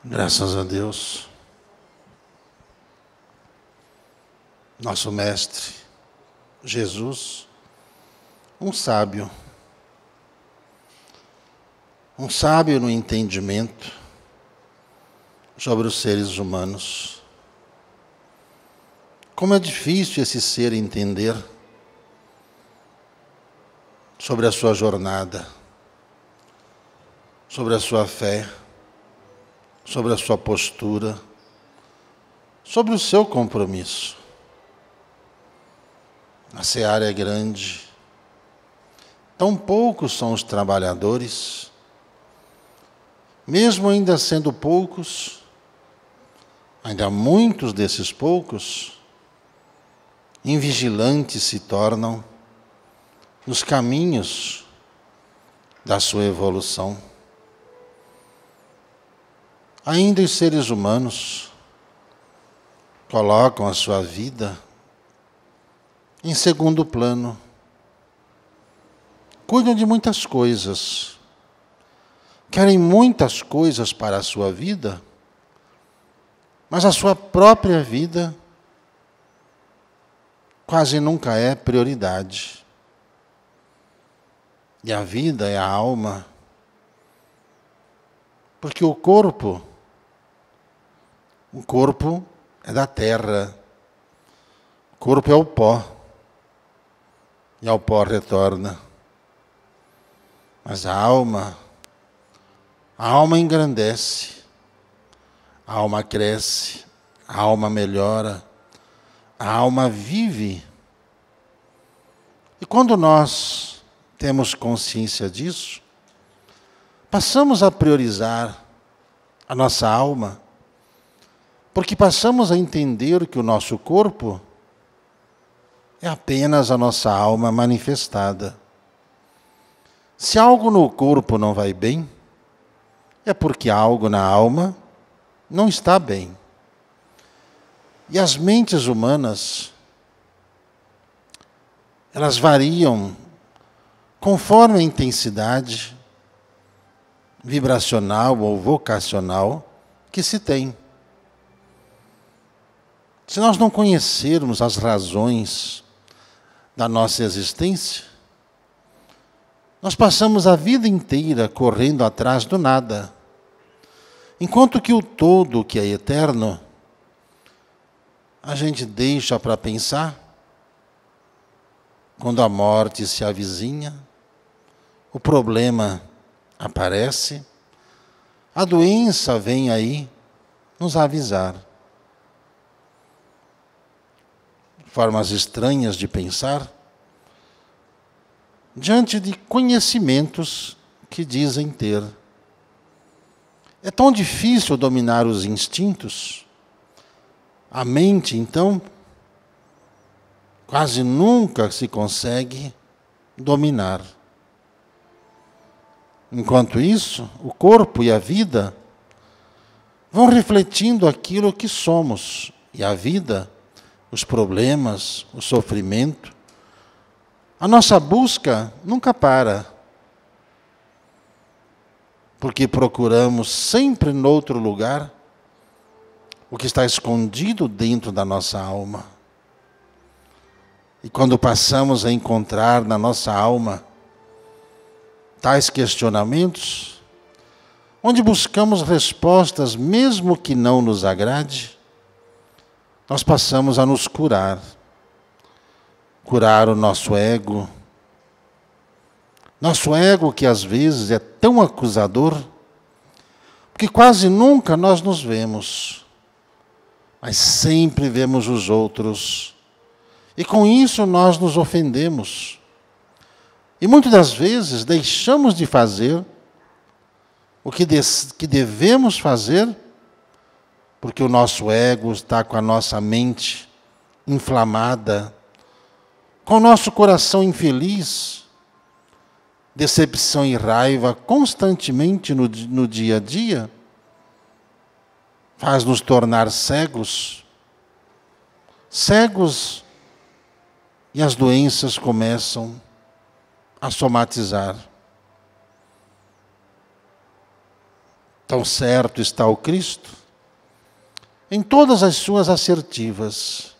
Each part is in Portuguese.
Graças a Deus, nosso Mestre, Jesus, um sábio no entendimento sobre os seres humanos. Como é difícil esse ser entender sobre a sua jornada, sobre a sua fé, sobre a sua postura, sobre o seu compromisso. A seara é grande, tão poucos são os trabalhadores, mesmo ainda sendo poucos, ainda muitos desses poucos, invigilantes se tornam nos caminhos da sua evolução. Ainda os seres humanos colocam a sua vida em segundo plano. Cuidam de muitas coisas, querem muitas coisas para a sua vida, mas a sua própria vida quase nunca é prioridade. E a vida é a alma, porque o corpo é da terra, o corpo é o pó, e ao pó retorna. Mas a alma engrandece, a alma cresce, a alma melhora, a alma vive. E quando nós temos consciência disso, passamos a priorizar a nossa alma, porque passamos a entender que o nosso corpo é apenas a nossa alma manifestada. Se algo no corpo não vai bem, é porque algo na alma não está bem. E as mentes humanas, elas variam conforme a intensidade vibracional ou vocacional que se tem. Se nós não conhecermos as razões da nossa existência, nós passamos a vida inteira correndo atrás do nada, enquanto que o todo, que é eterno, a gente deixa para pensar quando a morte se avizinha, o problema aparece, a doença vem aí nos avisar. Formas estranhas de pensar, diante de conhecimentos que dizem ter. É tão difícil dominar os instintos. A mente, então, quase nunca se consegue dominar. Enquanto isso, o corpo e a vida vão refletindo aquilo que somos. E a vida, os problemas, o sofrimento, a nossa busca nunca para. Porque procuramos sempre noutro lugar o que está escondido dentro da nossa alma. E quando passamos a encontrar na nossa alma tais questionamentos, onde buscamos respostas mesmo que não nos agrade, nós passamos a nos curar. Curar o nosso ego. Nosso ego que às vezes é tão acusador, porque quase nunca nós nos vemos, mas sempre vemos os outros. E com isso nós nos ofendemos. E muitas das vezes deixamos de fazer o que devemos fazer, porque o nosso ego está com a nossa mente inflamada, com o nosso coração infeliz, decepção e raiva constantemente no dia a dia, faz nos tornar cegos. Cegos, e as doenças começam a somatizar. Tão certo está o Cristo em todas as suas assertivas.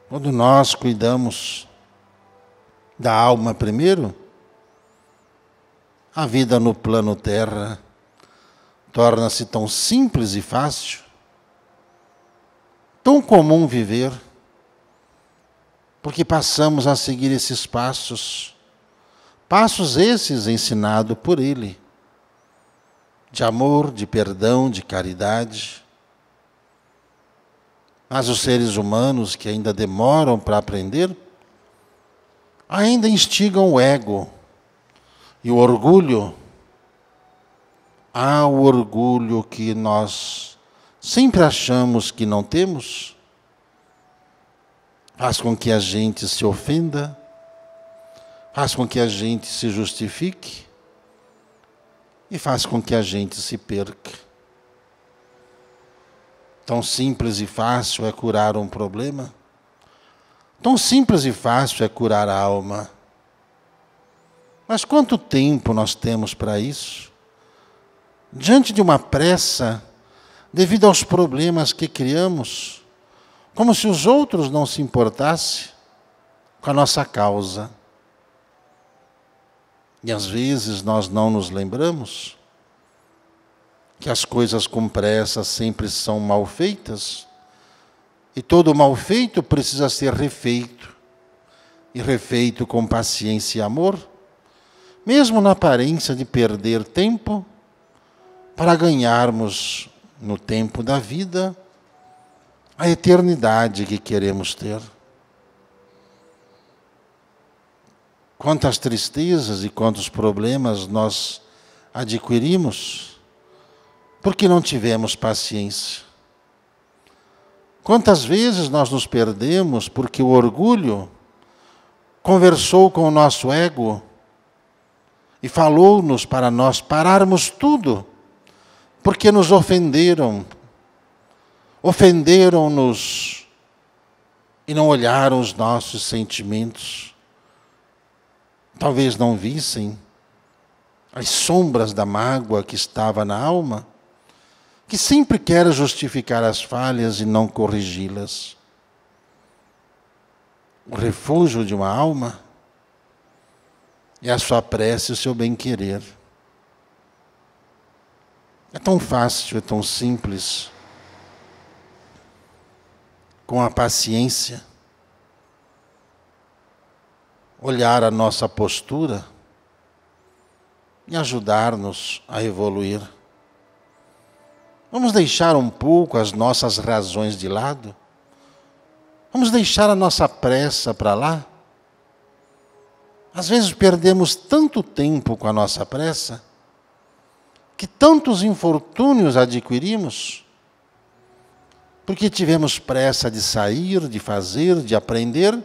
Quando nós cuidamos da alma primeiro, a vida no plano terra torna-se tão simples e fácil, tão comum viver, porque passamos a seguir esses passos, passos esses ensinados por Ele, de amor, de perdão, de caridade. Mas os seres humanos que ainda demoram para aprender, ainda instigam o ego e o orgulho. O orgulho que nós sempre achamos que não temos, faz com que a gente se ofenda, faz com que a gente se justifique e faz com que a gente se perca. Tão simples e fácil é curar um problema, tão simples e fácil é curar a alma. Mas quanto tempo nós temos para isso? Diante de uma pressa, devido aos problemas que criamos, como se os outros não se importassem com a nossa causa. E às vezes nós não nos lembramos que as coisas com pressa sempre são mal feitas, e todo mal feito precisa ser refeito, e refeito com paciência e amor, mesmo na aparência de perder tempo, para ganharmos no tempo da vida a eternidade que queremos ter. Quantas tristezas e quantos problemas nós adquirimos porque não tivemos paciência. Quantas vezes nós nos perdemos porque o orgulho conversou com o nosso ego e falou-nos para nós pararmos tudo, porque nos ofenderam, ofenderam-nos e não olharam os nossos sentimentos. Talvez não vissem as sombras da mágoa que estava na alma, que sempre quer justificar as falhas e não corrigi-las. O refúgio de uma alma é a sua prece e o seu bem-querer. É tão fácil, é tão simples, com a paciência, olhar a nossa postura e ajudar-nos a evoluir. Vamos deixar um pouco as nossas razões de lado? Vamos deixar a nossa pressa para lá? Às vezes perdemos tanto tempo com a nossa pressa, que tantos infortúnios adquirimos, porque tivemos pressa de sair, de fazer, de aprender,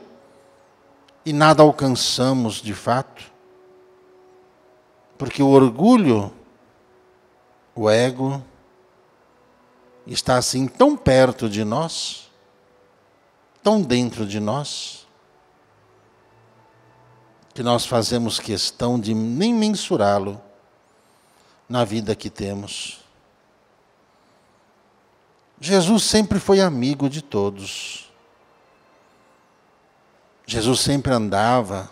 e nada alcançamos de fato. Porque o orgulho, o ego, está assim tão perto de nós, tão dentro de nós, que nós fazemos questão de nem mensurá-lo na vida que temos. Jesus sempre foi amigo de todos. Jesus sempre andava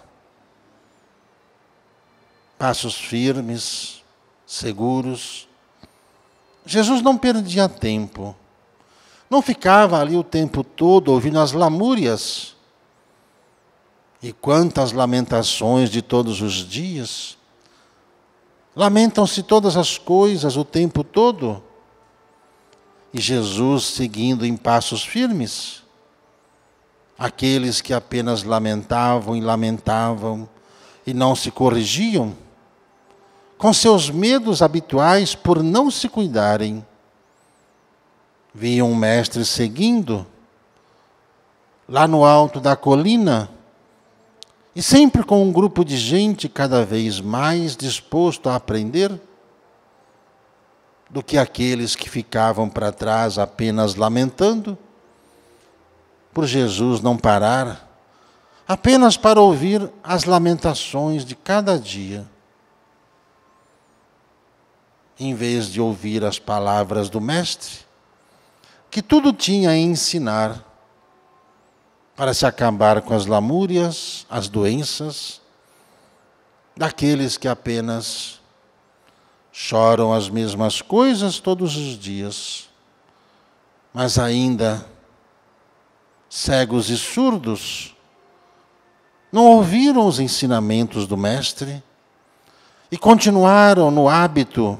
passos firmes, seguros. Jesus não perdia tempo. Não ficava ali o tempo todo ouvindo as lamúrias. E quantas lamentações de todos os dias. Lamentam-se todas as coisas o tempo todo. E Jesus seguindo em passos firmes. Aqueles que apenas lamentavam e não se corrigiam, com seus medos habituais por não se cuidarem. Viam o mestre seguindo, lá no alto da colina, e sempre com um grupo de gente cada vez mais disposto a aprender, do que aqueles que ficavam para trás apenas lamentando, por Jesus não parar, apenas para ouvir as lamentações de cada dia. em vez de ouvir as palavras do Mestre, que tudo tinha a ensinar para se acabar com as lamúrias, as doenças, daqueles que apenas choram as mesmas coisas todos os dias, mas ainda cegos e surdos, não ouviram os ensinamentos do Mestre e continuaram no hábito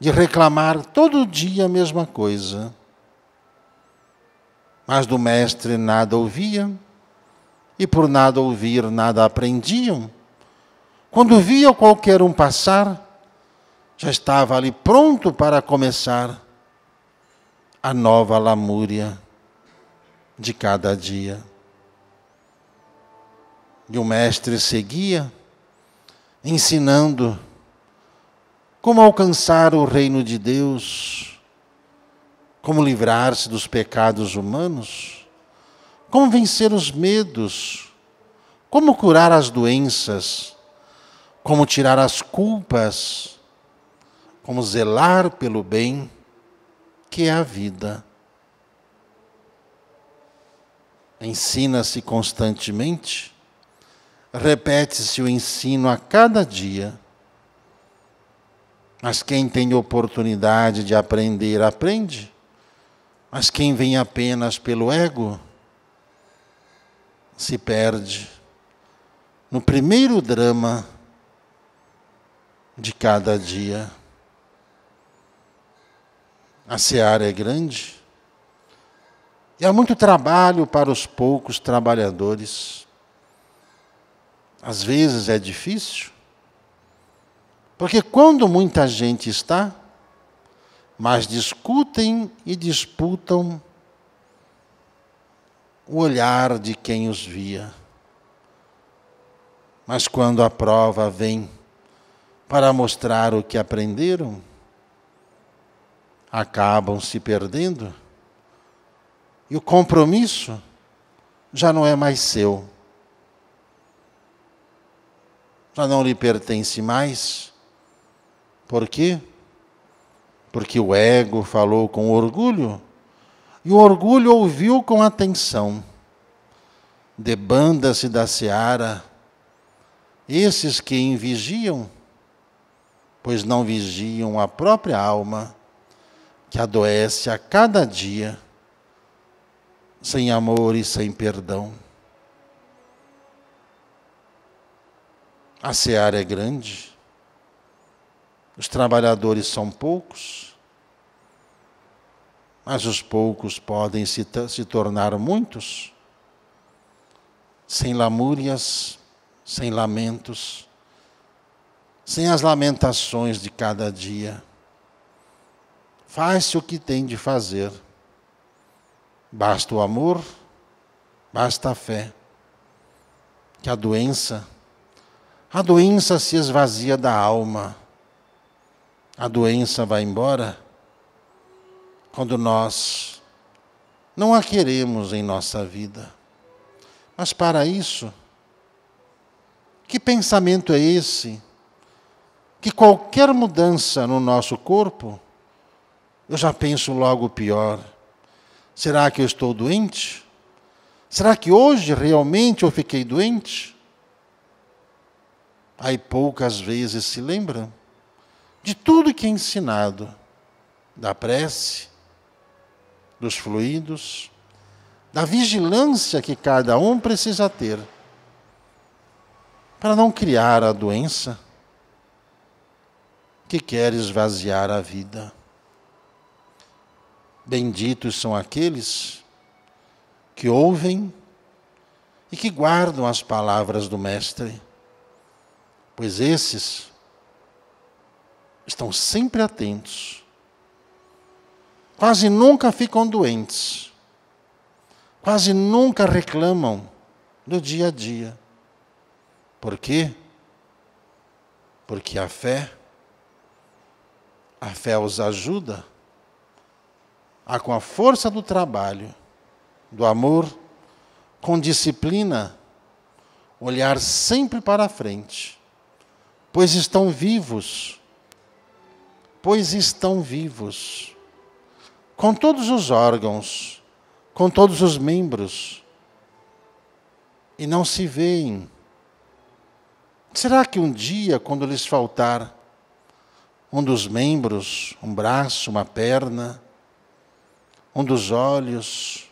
de reclamar todo dia a mesma coisa. Mas do Mestre nada ouviam, e por nada ouvir, nada aprendiam. Quando via qualquer um passar, já estava ali pronto para começar a nova lamúria de cada dia. E o Mestre seguia, ensinando como alcançar o reino de Deus, como livrar-se dos pecados humanos, como vencer os medos, como curar as doenças, como tirar as culpas, como zelar pelo bem, que é a vida. Ensina-se constantemente, repete-se o ensino a cada dia. Mas quem tem oportunidade de aprender, aprende. Mas quem vem apenas pelo ego, se perde no primeiro drama de cada dia. A seara é grande e há muito trabalho para os poucos trabalhadores. Às vezes é difícil, porque quando muita gente está, mas discutem e disputam o olhar de quem os via. Mas quando a prova vem para mostrar o que aprenderam, acabam se perdendo e o compromisso já não é mais seu. Já não lhe pertence mais. Por quê? Porque o ego falou com orgulho e o orgulho ouviu com atenção. Debanda-se da seara esses que em vigiam, pois não vigiam a própria alma, que adoece a cada dia, sem amor e sem perdão. A seara é grande, os trabalhadores são poucos, mas os poucos podem se tornar muitos, sem lamúrias, sem lamentos, sem as lamentações de cada dia. Faz-se o que tem de fazer. Basta o amor, basta a fé. Que a doença se esvazia da alma. A doença vai embora quando nós não a queremos em nossa vida. Mas para isso, que pensamento é esse? Que qualquer mudança no nosso corpo, eu já penso logo o pior. Será que eu estou doente? Será que hoje realmente eu fiquei doente? Aí poucas vezes se lembram de tudo que é ensinado, da prece, dos fluidos, da vigilância que cada um precisa ter para não criar a doença que quer esvaziar a vida. Benditos são aqueles que ouvem e que guardam as palavras do Mestre, pois esses estão sempre atentos, quase nunca ficam doentes, quase nunca reclamam do dia a dia. Por quê? Porque a fé os ajuda a, com a força do trabalho, do amor, com disciplina, olhar sempre para a frente, pois estão vivos pois estão vivos, com todos os órgãos, com todos os membros, e não se veem. Será que um dia, quando lhes faltar um dos membros, um braço, uma perna, um dos olhos,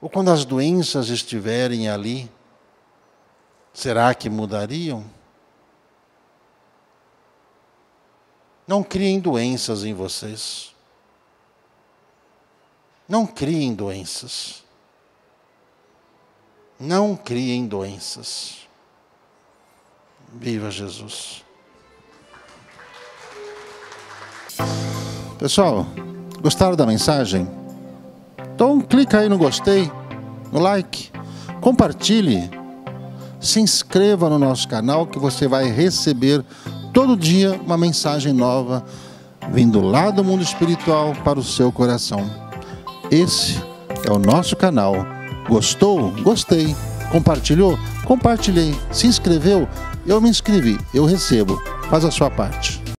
ou quando as doenças estiverem ali, será que mudariam? Não criem doenças em vocês. Não criem doenças. Não criem doenças. Viva Jesus. Pessoal, gostaram da mensagem? Então clica aí no gostei, no like, compartilhe, se inscreva no nosso canal que você vai receber todo dia uma mensagem nova vindo lá do mundo espiritual para o seu coração. Esse é o nosso canal. Gostou? Gostei. Compartilhou? Compartilhei. Se inscreveu? Eu me inscrevi. Eu recebo. Faz a sua parte.